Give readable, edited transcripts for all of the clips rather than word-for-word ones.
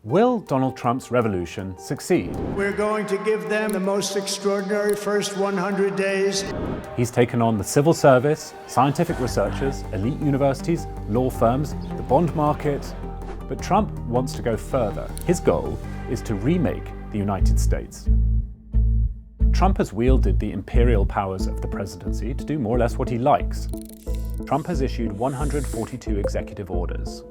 Will Donald Trump's revolution succeed? We're going to give them the most extraordinary first 100 days. He's taken on the civil service, scientific researchers, elite universities, law firms, the bond market. But Trump wants to go further. His goal is to remake the United States. Trump has wielded the imperial powers of the presidency to do more or less what he likes. Trump has issued 142 executive orders.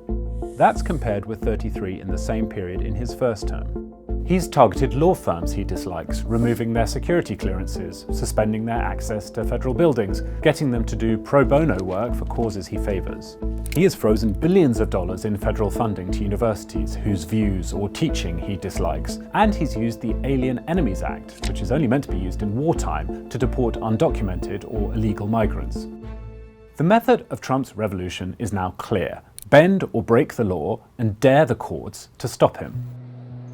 That's compared with 33 in the same period in his first term. He's targeted law firms he dislikes, removing their security clearances, suspending their access to federal buildings, getting them to do pro bono work for causes he favors. He has frozen billions of dollars in federal funding to universities whose views or teaching he dislikes, and he's used the Alien Enemies Act, which is only meant to be used in wartime, to deport undocumented or illegal migrants. The method of Trump's revolution is now clear: bend or break the law and dare the courts to stop him.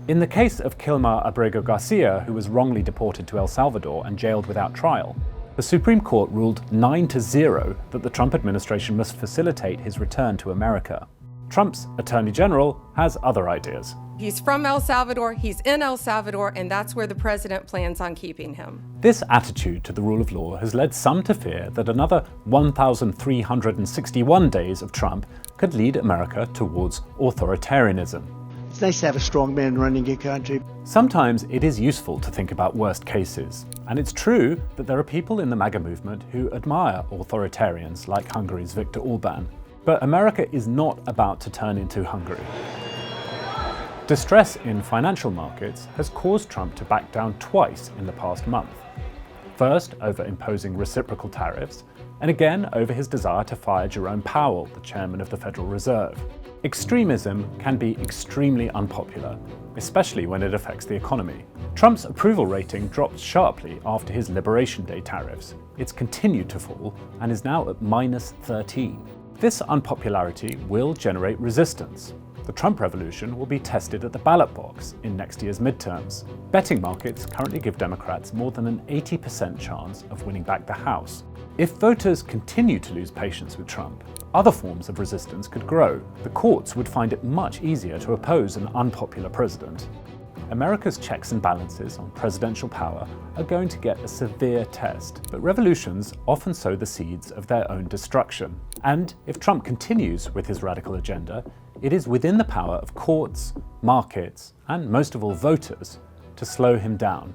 In the case of Kilmar Abrego Garcia, who was wrongly deported to El Salvador and jailed without trial, the Supreme Court ruled 9-0 that the Trump administration must facilitate his return to America. Trump's Attorney General has other ideas. He's from El Salvador, he's in El Salvador, and that's where the president plans on keeping him. This attitude to the rule of law has led some to fear that another 1,361 days of Trump could lead America towards authoritarianism. It's nice to have a strong man running your country. Sometimes it is useful to think about worst cases, and it's true that there are people in the MAGA movement who admire authoritarians like Hungary's Viktor Orbán. But America is not about to turn into Hungary. Distress in financial markets has caused Trump to back down twice in the past month. First, over imposing reciprocal tariffs, and again over his desire to fire Jerome Powell, the chairman of the Federal Reserve. Extremism can be extremely unpopular, especially when it affects the economy. Trump's approval rating dropped sharply after his Liberation Day tariffs. It's continued to fall and is now at -13. This unpopularity will generate resistance. The Trump revolution will be tested at the ballot box in next year's midterms. Betting markets currently give Democrats more than an 80% chance of winning back the House. If voters continue to lose patience with Trump, other forms of resistance could grow. The courts would find it much easier to oppose an unpopular president. America's checks and balances on presidential power are going to get a severe test, but revolutions often sow the seeds of their own destruction. And if Trump continues with his radical agenda, it is within the power of courts, markets, and most of all voters, to slow him down.